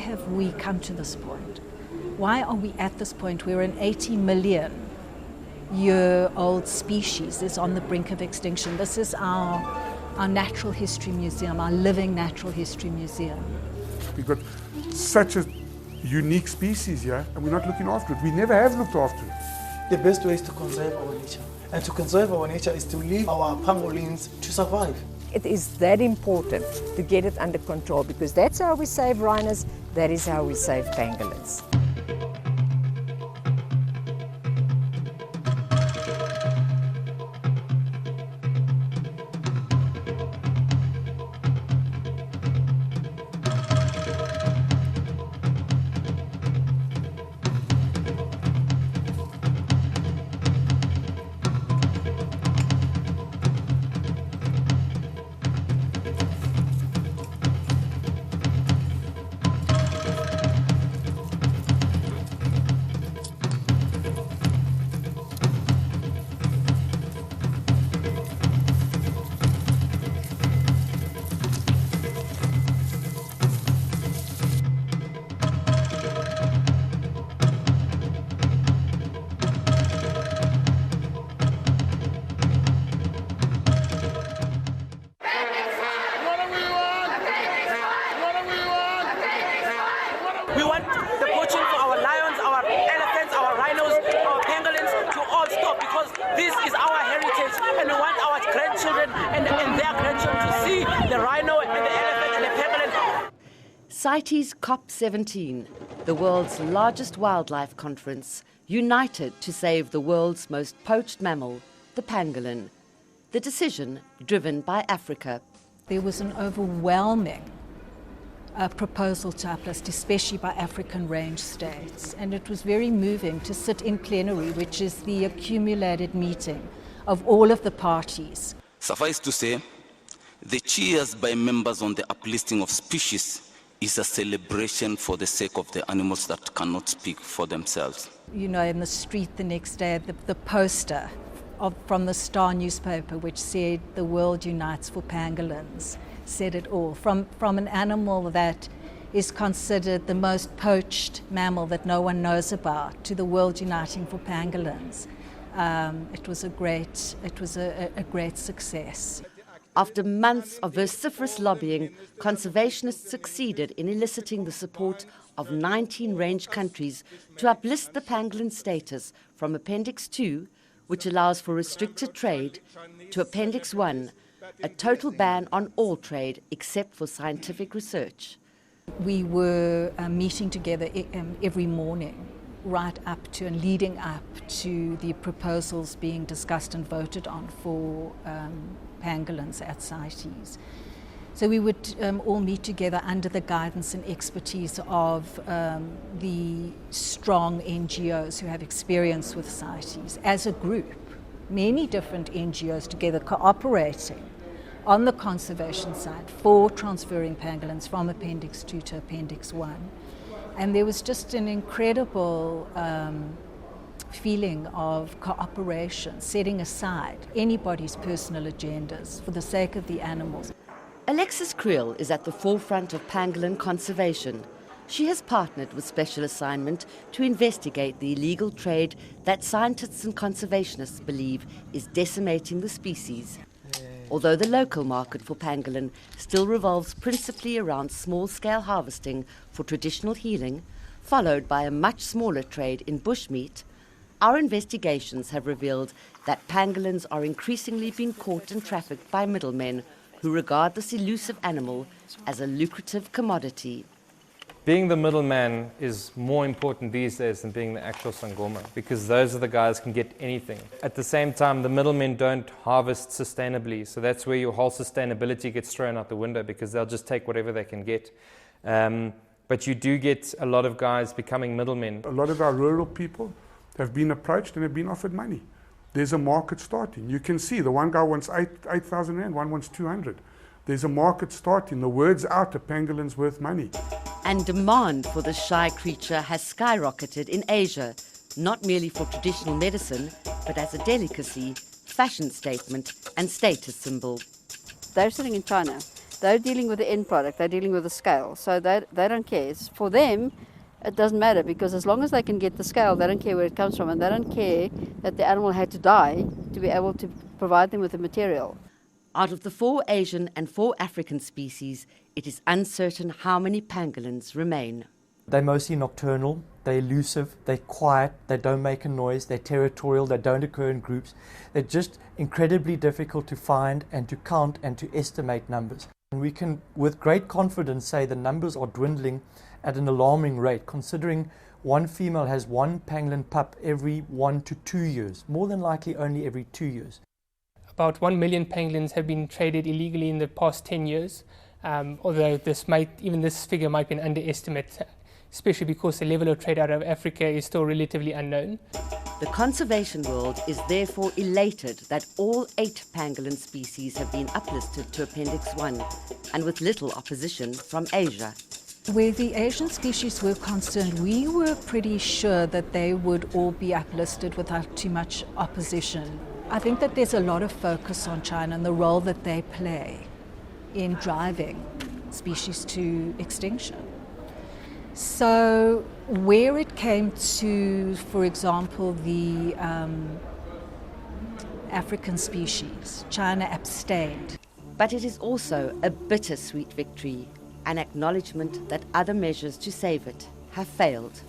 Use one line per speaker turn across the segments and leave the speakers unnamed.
have we come to this point? Why are we at this point where an 80 million year old species is on the brink of extinction? This is our natural history museum, our living natural history museum.
We've got such a unique species here, and we're not looking after it. We never have looked after it.
The best way is to conserve our nature. And to conserve our nature is to leave our pangolins to survive.
It is that important to get it under control, because that's how we save rhinos, that is how we save pangolins.
We want the poaching for our lions, our elephants, our rhinos, our pangolins to all stop, because this is our heritage, and we want our grandchildren and their grandchildren to see the rhino and the elephant and the pangolin.
CITES COP17, the world's largest wildlife conference, united to save the world's most poached mammal, the pangolin. The decision driven by Africa.
There was an overwhelming proposal to uplist, especially by African range states. And it was very moving to sit in plenary, which is the accumulated meeting of all of the parties.
Suffice to say, the cheers by members on the uplisting of species is a celebration for the sake of the animals that cannot speak for themselves.
You know, in the street the next day, the poster from the Star newspaper, which said "The world unites for pangolins," said it all. From an animal that is considered the most poached mammal that no one knows about, to the world uniting for pangolins. It was a great success.
After months of vociferous lobbying, conservationists succeeded in eliciting the support of 19 range countries to uplist the pangolin status from Appendix 2, which allows for restricted trade, to Appendix 1, a total ban on all trade except for scientific research.
We were meeting together every morning, right up to and leading up to the proposals being discussed and voted on for pangolins at CITES. So we would all meet together under the guidance and expertise of the strong NGOs who have experience with CITES as a group, many different NGOs together cooperating on the conservation side for transferring pangolins from Appendix 2 to Appendix 1. And there was just an incredible feeling of cooperation, setting aside anybody's personal agendas for the sake of the animals.
Alexis Creel is at the forefront of pangolin conservation. She has partnered with Special Assignment to investigate the illegal trade that scientists and conservationists believe is decimating the species. Although the local market for pangolin still revolves principally around small-scale harvesting for traditional healing, followed by a much smaller trade in bushmeat, our investigations have revealed that pangolins are increasingly being caught and trafficked by middlemen who regard this elusive animal as a lucrative commodity.
Being the middleman is more important these days than being the actual sangoma, because those are the guys who can get anything. At the same time, the middlemen don't harvest sustainably, so that's where your whole sustainability gets thrown out the window, because they'll just take whatever they can get. But you do get a lot of guys becoming middlemen.
A lot of our rural people have been approached and have been offered money. There's a market starting. You can see the one guy wants 8,000 rand, one wants 200. There's a market starting. The word's out, a pangolin's worth money.
And demand for this shy creature has skyrocketed in Asia, not merely for traditional medicine, but as a delicacy, fashion statement and status symbol.
They're sitting in China They're dealing with the end product. They're dealing with the scale. So they don't care. For them, it doesn't matter, because as long as they can get the scale, they don't care where it comes from, and they don't care that the animal had to die to be able to provide them with the material.
Out of the 4 Asian and 4 African species, it is uncertain how many pangolins remain.
They're mostly nocturnal, they're elusive, they're quiet, they don't make a noise, they're territorial, they don't occur in groups. They're just incredibly difficult to find and to count and to estimate numbers. And we can, with great confidence, say the numbers are dwindling at an alarming rate, considering one female has 1 pangolin pup every 1 to 2 years, more than likely only every 2 years.
About 1 million pangolins have been traded illegally in the past 10 years, although this figure might be an underestimate, especially because the level of trade out of Africa is still relatively unknown.
The conservation world is therefore elated that all 8 pangolin species have been uplisted to Appendix 1, and with little opposition from Asia.
Where the Asian species were concerned, we were pretty sure that they would all be uplisted without too much opposition. I think that there's a lot of focus on China and the role that they play in driving species to extinction. So where it came to, for example, the African species, China abstained.
But it is also a bittersweet victory, an acknowledgement that other measures to save it have failed.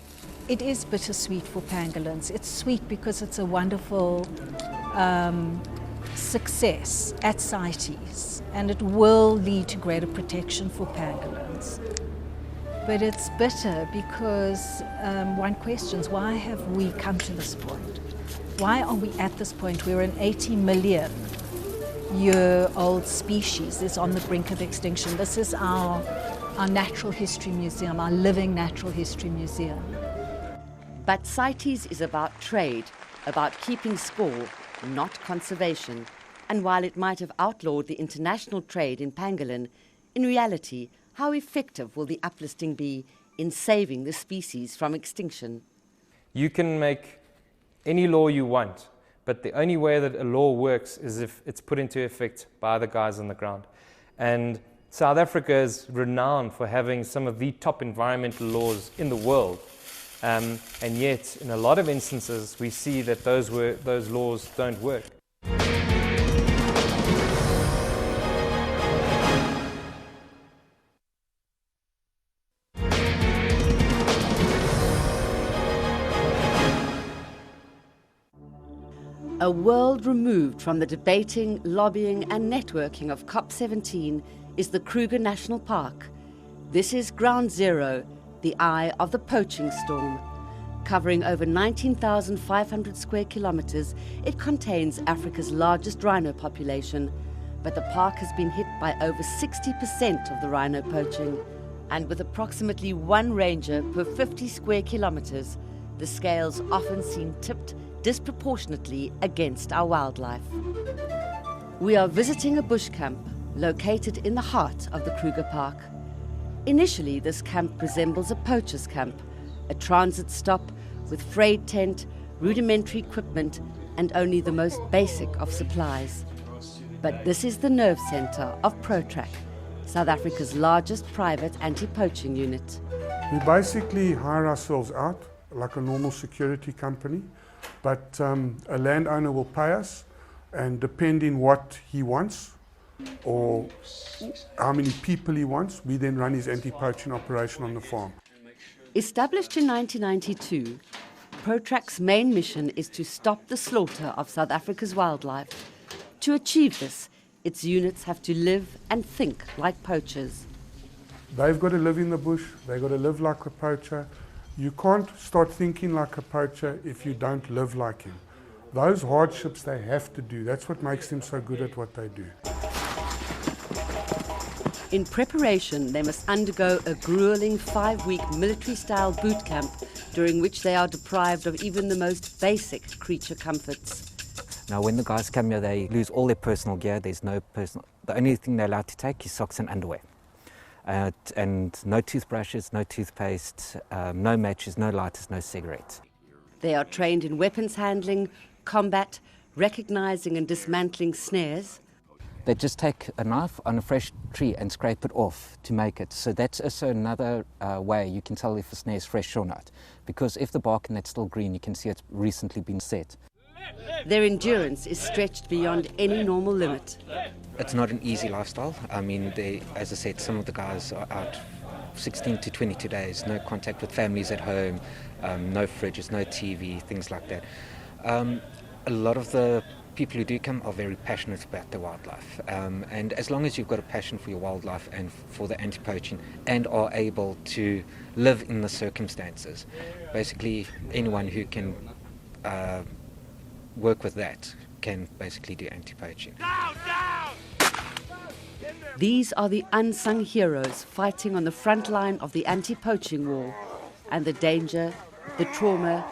It is bittersweet for pangolins. It's sweet because it's a wonderful success at CITES, and it will lead to greater protection for pangolins. But it's bitter because one questions, why have we come to this point? Why are we at this point? We're an 80 million year old species that's on the brink of extinction. This is our natural history museum, our living natural history museum.
But CITES is about trade, about keeping score, not conservation. And while it might have outlawed the international trade in pangolin, in reality, how effective will the uplisting be in saving the species from extinction?
You can make any law you want, but the only way that a law works is if it's put into effect by the guys on the ground. And South Africa is renowned for having some of the top environmental laws in the world. And yet, in a lot of instances, we see that those laws don't work.
A world removed from the debating, lobbying and networking of COP17 is the Kruger National Park. This is ground zero, the eye of the poaching storm. Covering over 19,500 square kilometers, it contains Africa's largest rhino population. But the park has been hit by over 60% of the rhino poaching. And with approximately 1 ranger per 50 square kilometers, the scales often seem tipped disproportionately against our wildlife. We are visiting a bush camp located in the heart of the Kruger Park. Initially, this camp resembles a poacher's camp, a transit stop with frayed tent, rudimentary equipment, and only the most basic of supplies. But this is the nerve center of ProTrack, South Africa's largest private anti-poaching unit.
We basically hire ourselves out like a normal security company, but a landowner will pay us, and depending what he wants or how many people he wants, we then run his anti-poaching operation on the farm.
Established in 1992, ProTrack's main mission is to stop the slaughter of South Africa's wildlife. To achieve this, its units have to live and think like poachers.
They've got to live in the bush, they've got to live like a poacher. You can't start thinking like a poacher if you don't live like him. Those hardships they have to do, that's what makes them so good at what they do.
In preparation, they must undergo a grueling 5-week military-style boot camp, during which they are deprived of even the most basic creature comforts.
Now, when the guys come here, they lose all their personal gear. There's no personal. The only thing they're allowed to take is socks and underwear. And no toothbrushes, no toothpaste, no matches, no lighters, no cigarettes.
They are trained in weapons handling, combat, recognizing and dismantling snares.
They just take a knife on a fresh tree and scrape it off to make it. So that's also another way you can tell if a snare is fresh or not. Because if the bark and it's still green, you can see it's recently been set.
Their endurance is stretched beyond any normal limit.
It's not an easy lifestyle. I mean, as I said, some of the guys are out 16 to 22 days, no contact with families at home, no fridges, no TV, things like that. A lot of the people who do come are very passionate about their wildlife. And as long as you've got a passion for your wildlife and for the anti-poaching and are able to live in the circumstances, basically anyone who can work with that can basically do anti-poaching.
These are the unsung heroes fighting on the front line of the anti-poaching war. And the danger, the trauma,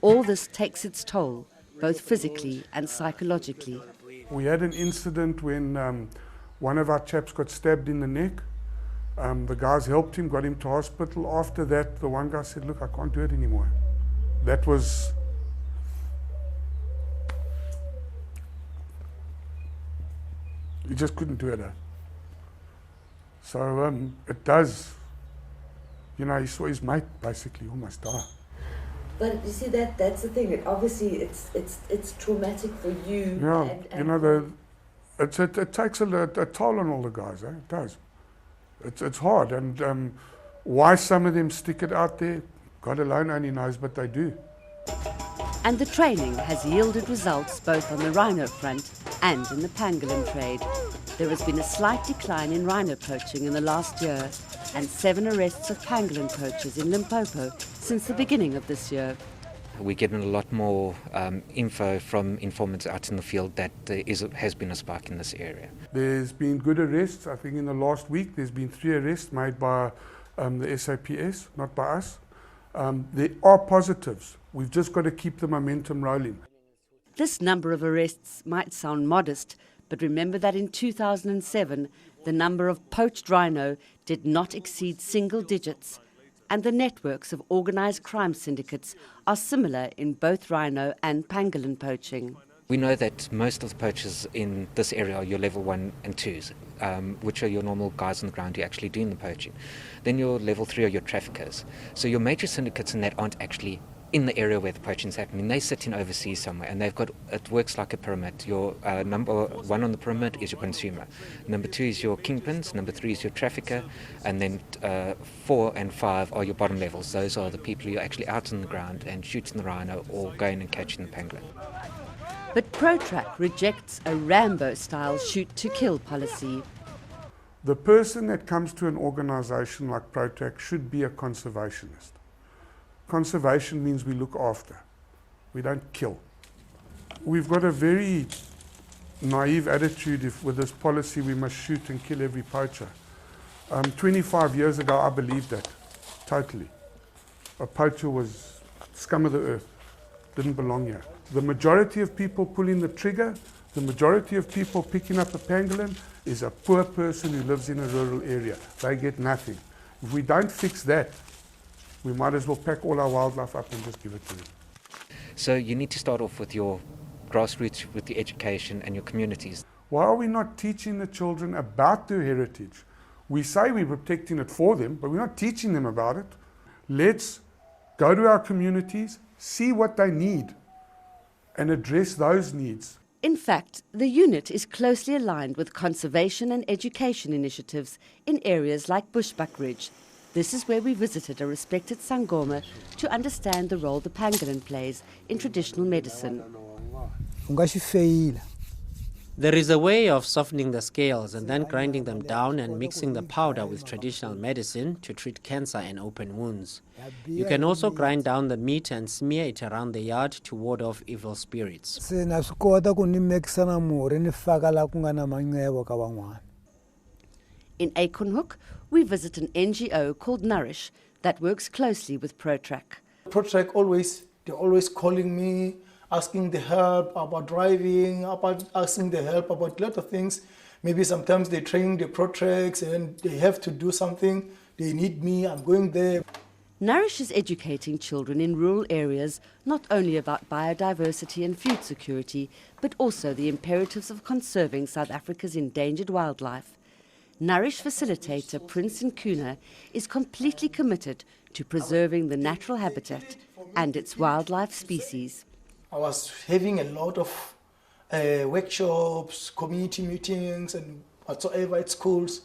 all this takes its toll, both physically and psychologically.
We had an incident when one of our chaps got stabbed in the neck. The guys helped him, got him to hospital. After that, the one guy said, look, I can't do it anymore. That was... He just couldn't do it. So it does, you know, he saw his mate basically almost die.
But you see, that's the thing. Obviously, it's traumatic for you.
Yeah, you know, it takes a toll on all the guys. It does. It's hard, and why some of them stick it out there, God alone only knows, but they do.
And the training has yielded results both on the rhino front and in the pangolin trade. There has been a slight decline in rhino poaching in the last year and 7 arrests of pangolin poachers in Limpopo since the beginning of this year.
We're getting a lot more info from informants out in the field that there has been a spike in this area.
There's been good arrests. I think in the last week there's been 3 arrests made by the SABC, not by us. There are positives. We've just got to keep the momentum rolling.
This number of arrests might sound modest, but remember that in 2007, the number of poached rhino did not exceed single digits, and the networks of organised crime syndicates are similar in both rhino and pangolin poaching.
We know that most of the poachers in this area are your level 1 and 2s, which are your normal guys on the ground who actually doing the poaching. Then your level 3 are your traffickers. So your major syndicates in that aren't actually in the area where the poaching is happening. They sit in overseas somewhere, and it works like a pyramid. Your number 1 on the pyramid is your consumer. Number 2 is your kingpins. Number 3 is your trafficker. And then 4 and 5 are your bottom levels. Those are the people who are actually out on the ground and shooting the rhino or going and catching the pangolin.
But ProTrack rejects a Rambo-style shoot-to-kill policy.
The person that comes to an organisation like ProTrack should be a conservationist. Conservation means we look after. We don't kill. We've got a very naive attitude with this policy we must shoot and kill every poacher. 25 years ago I believed that, totally. A poacher was scum of the earth, didn't belong here. The majority of people pulling the trigger, the majority of people picking up a pangolin is a poor person who lives in a rural area. They get nothing. If we don't fix that, we might as well pack all our wildlife up and just give it to them.
So you need to start off with your grassroots, with the education and your communities.
Why are we not teaching the children about their heritage? We say we're protecting it for them, but we're not teaching them about it. Let's go to our communities, see what they need, and address those needs.
In fact, the unit is closely aligned with conservation and education initiatives in areas like Bushbuck Ridge. This is where we visited a respected Sangoma to understand the role the pangolin plays in traditional medicine.
There is a way of softening the scales and then grinding them down and mixing the powder with traditional medicine to treat cancer and open wounds. You can also grind down the meat and smear it around the yard to ward off evil spirits.
In Acornhoek, we visit an NGO called Nourish that works closely with ProTrack.
ProTrack they're always calling me, asking the help about driving, asking the help about a lot of things. Maybe sometimes they train the ProTracks and they have to do something. They need me, I'm going there.
Nourish is educating children in rural areas not only about biodiversity and food security, but also the imperatives of conserving South Africa's endangered wildlife. Nourish facilitator Prince Nkuna is completely committed to preserving the natural habitat and its wildlife species.
I was having a lot of workshops, community meetings and whatsoever at schools.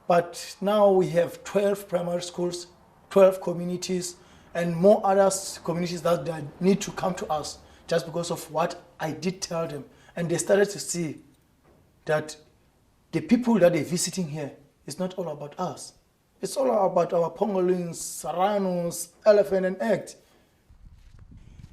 But now we have 12 primary schools, 12 communities, and more other communities that need to come to us just because of what I did tell them. And they started to see that the people that they're visiting here is not all about us. It's all about our pangolins, rhinos, elephant and elk.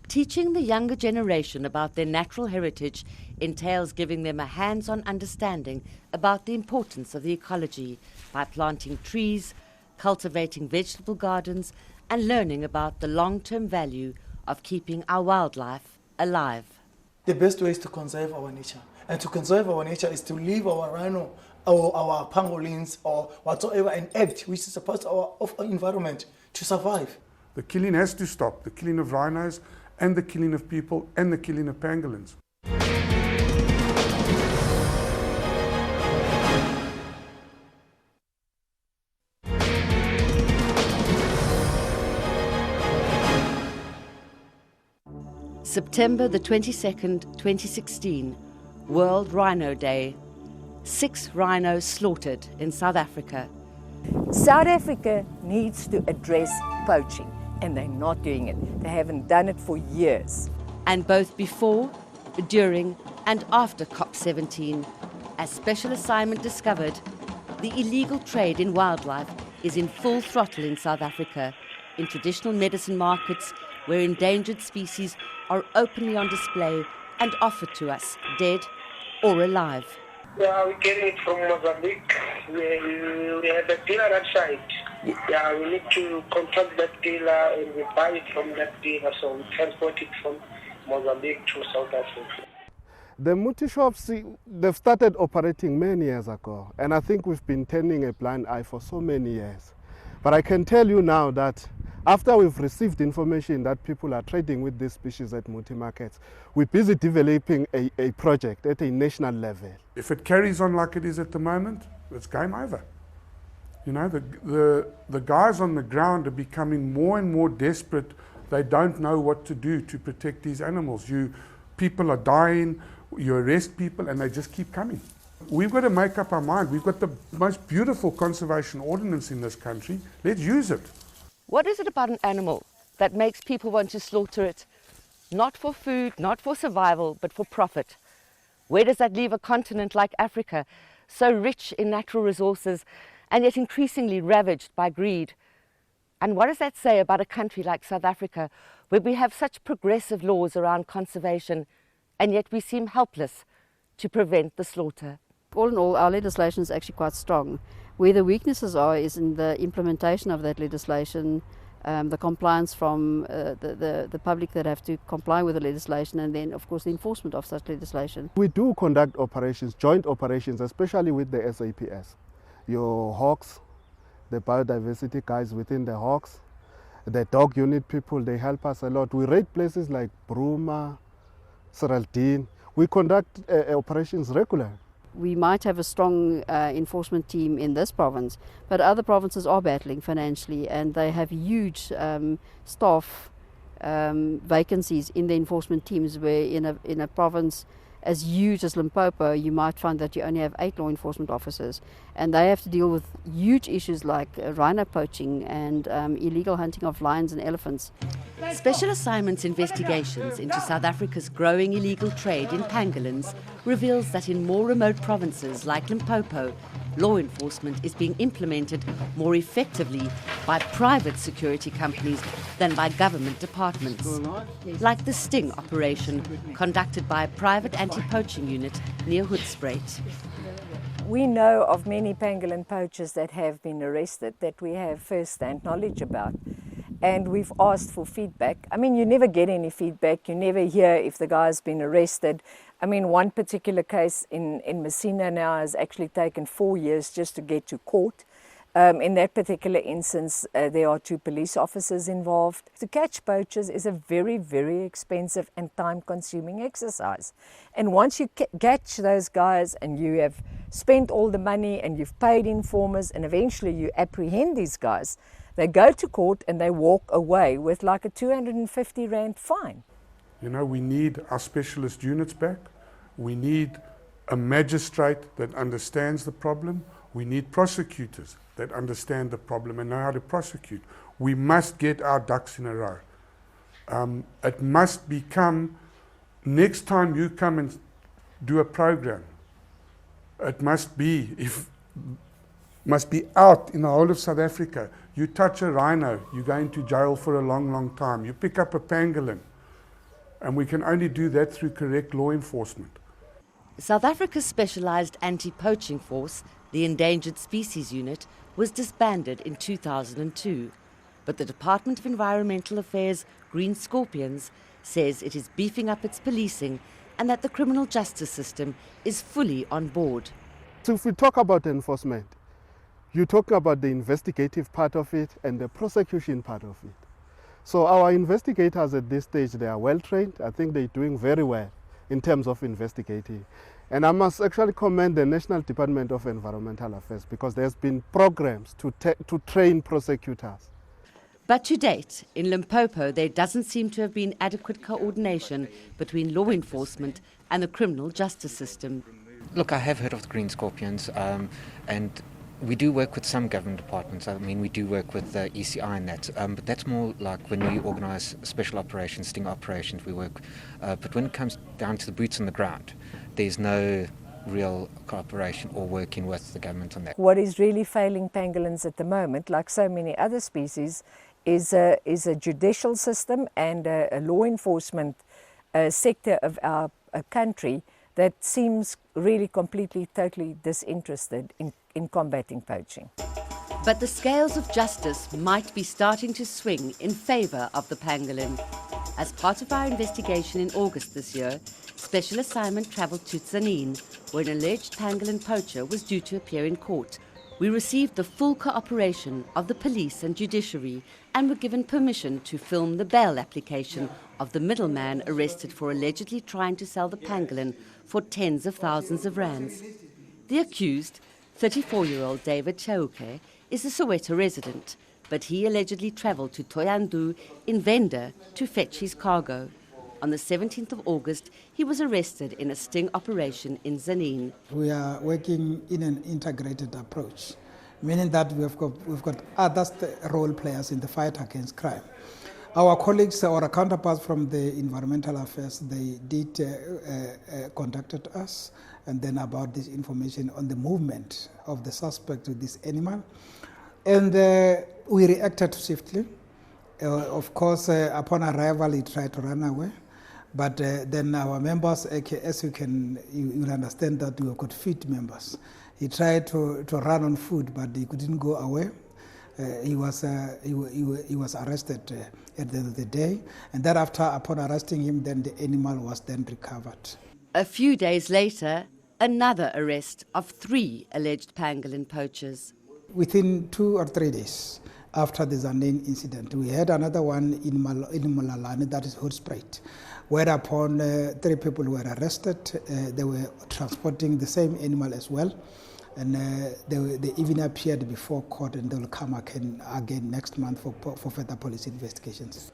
Teaching the younger generation about their natural heritage entails giving them a hands-on understanding about the importance of the ecology by planting trees, cultivating vegetable gardens, and learning about the long-term value of keeping our wildlife alive.
The best way is to conserve our nature. And to conserve our nature is to leave our rhino or our pangolins or whatsoever and act, which is a part of our environment, to survive.
The killing has to stop, the killing of rhinos and the killing of people and the killing of pangolins.
September the 22nd, 2016, World Rhino Day. 6 rhinos slaughtered in South Africa.
South Africa needs to address poaching, and they're not doing it. They haven't done it for years.
And both before, during and after COP17, as Special Assignment discovered, the illegal trade in wildlife is in full throttle in South Africa, in traditional medicine markets where endangered species are openly on display and offered to us, dead or alive.
Yeah, we get it from Mozambique. We have a dealer at site. Yeah, we need to contact that dealer and we buy it from that dealer, so we transport it from Mozambique to South Africa.
The Muti shops, they've started operating many years ago, and I think we've been turning a blind eye for so many years. But I can tell you now that after we've received information that people are trading with these species at Muti markets, we're busy developing a project at a national level.
If it carries on like it is at the moment, it's game over. You know, the guys on the ground are becoming more and more desperate. They don't know what to do to protect these animals. People are dying, you arrest people and they just keep coming. We've got to make up our mind. We've got the most beautiful conservation ordinance in this country. Let's use it.
What is it about an animal that makes people want to slaughter it? Not for food, not for survival, but for profit. Where does that leave a continent like Africa, so rich in natural resources and yet increasingly ravaged by greed? And what does that say about a country like South Africa, where we have such progressive laws around conservation and yet we seem helpless to prevent the slaughter?
All in all, our legislation is actually quite strong. Where the weaknesses are is in the implementation of that legislation, the compliance from the public that have to comply with the legislation, and then of course the enforcement of such legislation.
We do conduct operations, joint operations, especially with the SAPS. Your hawks, the biodiversity guys within the hawks, the dog unit people, they help us a lot. We raid places like Bruma, Seraldine. We conduct operations regularly.
We might have a strong enforcement team in this province, but other provinces are battling financially and they have huge staff vacancies in the enforcement teams, where in a province as huge as Limpopo, you might find that you only have 8 law enforcement officers, and they have to deal with huge issues like rhino poaching and illegal hunting of lions and elephants.
Special Assignment's investigations into South Africa's growing illegal trade in pangolins reveals that in more remote provinces like Limpopo, law enforcement is being implemented more effectively by private security companies than by government departments, like the Sting operation conducted by a private anti-poaching unit near Hoedspruit.
We know of many pangolin poachers that have been arrested that we have first-hand knowledge about. And we've asked for feedback. I mean, you never get any feedback. You never hear if the guy's been arrested. I mean, one particular case in Messina now has actually taken 4 years just to get to court. In that particular instance, there are 2 police officers involved. To catch poachers is a very, very expensive and time-consuming exercise. And once you catch those guys and you have spent all the money and you've paid informers and eventually you apprehend these guys, they go to court and they walk away with like a 250 Rand fine.
You know, we need our specialist units back. We need a magistrate that understands the problem. We need prosecutors that understand the problem and know how to prosecute. We must get our ducks in a row. It must become, next time you come and do a program, it must be out in the whole of South Africa. You touch a rhino, you go into jail for a long, long time. You pick up a pangolin, and we can only do that through correct law enforcement.
South Africa's specialised anti-poaching force, the Endangered Species Unit, was disbanded in 2002. But the Department of Environmental Affairs, Green Scorpions, says it is beefing up its policing and that the criminal justice system is fully on board.
So if we talk about enforcement, you're talking about the investigative part of it and the prosecution part of it. So our investigators at this stage, they are well trained. I think they're doing very well in terms of investigating. And I must actually commend the National Department of Environmental Affairs because there's been programs to train prosecutors.
But to date, in Limpopo, there doesn't seem to have been adequate coordination between law enforcement and the criminal justice system.
Look, I have heard of the Green Scorpions, and we do work with some government departments. I mean, we do work with the ECI and that, but that's more like when we organise special operations, sting operations, we work. But when it comes down to the boots on the ground, there's no real cooperation or working with the government on that.
What is really failing pangolins at the moment, like so many other species, is a judicial system and a law enforcement sector of our country that seems really completely, totally disinterested in combating poaching.
But the scales of justice might be starting to swing in favour of the pangolin. As part of our investigation in August this year, Special Assignment travelled to Tzaneen, where an alleged pangolin poacher was due to appear in court. We received the full cooperation of the police and judiciary and were given permission to film the bail application of the middleman arrested for allegedly trying to sell the pangolin for tens of thousands of rands. The accused, 34-year-old David Chauke, is a Soweto resident, but he allegedly travelled to Thohoyandou in Venda to fetch his cargo. On the 17th of August, he was arrested in a sting operation in Tzaneen.
We are working in an integrated approach, meaning that we've got other role players in the fight against crime. Our colleagues or our counterparts from the Environmental Affairs, they did contacted us and then about this information on the movement of the suspect with this animal. And we reacted swiftly. Of course, upon arrival, he tried to run away. But then our members, as you will understand that we've got fit members. He tried to run on foot, but he couldn't go away. He was arrested at the end of the day. And thereafter, upon arresting him, then the animal was then recovered.
A few days later, another arrest of 3 alleged pangolin poachers.
Within 2 or 3 days after the Tzaneen incident, we had another one in Molalane, that is Hoedspruit, whereupon 3 people were arrested. They were transporting the same animal as well, and they even appeared before court, and they will come again next month for further police investigations.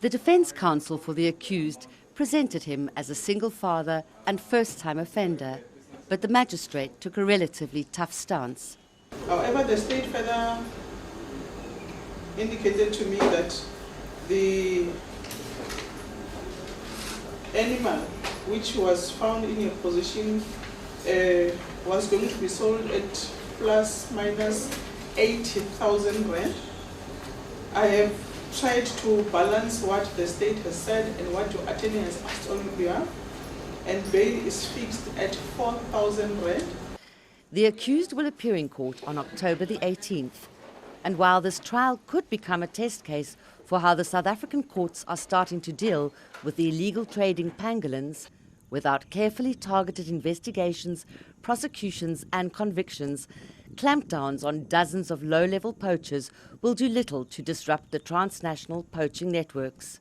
The defence counsel for the accused presented him as a single father and first-time offender, but the magistrate took a relatively tough stance.
However, the state further indicated to me that the animal which was found in your possession was going to be sold at plus minus 80,000 Rand. I have tried to balance what the state has said and what your attorney has asked on your behalf, and bail is fixed at 4,000 Rand.
The accused will appear in court on October the 18th. And while this trial could become a test case for how the South African courts are starting to deal with the illegal trading pangolins, without carefully targeted investigations, prosecutions and convictions, clampdowns on dozens of low-level poachers will do little to disrupt the transnational poaching networks.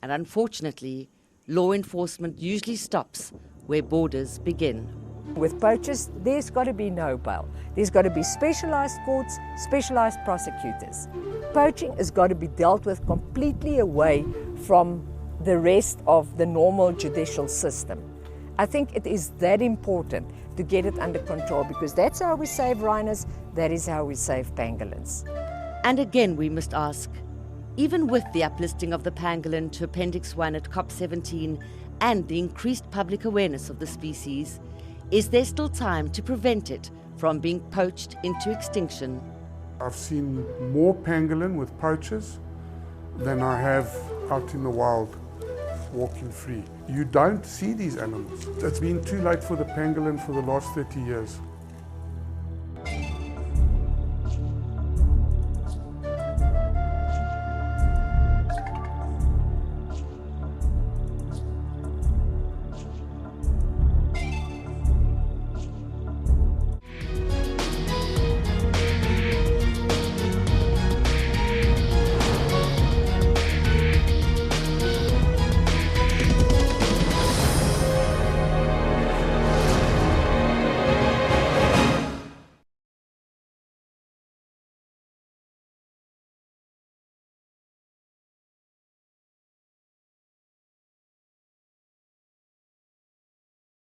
And unfortunately, law enforcement usually stops where borders begin.
With poachers, there's got to be no bail. There's got to be specialised courts, specialised prosecutors. Poaching has got to be dealt with completely away from the rest of the normal judicial system. I think it is that important to get it under control, because that's how we save rhinos, that is how we save pangolins.
And again we must ask, even with the uplisting of the pangolin to Appendix 1 at COP17 and the increased public awareness of the species, is there still time to prevent it from being poached into extinction?
I've seen more pangolin with poachers than I have out in the wild, walking free. You don't see these animals. It's been too late for the pangolin for the last 30 years.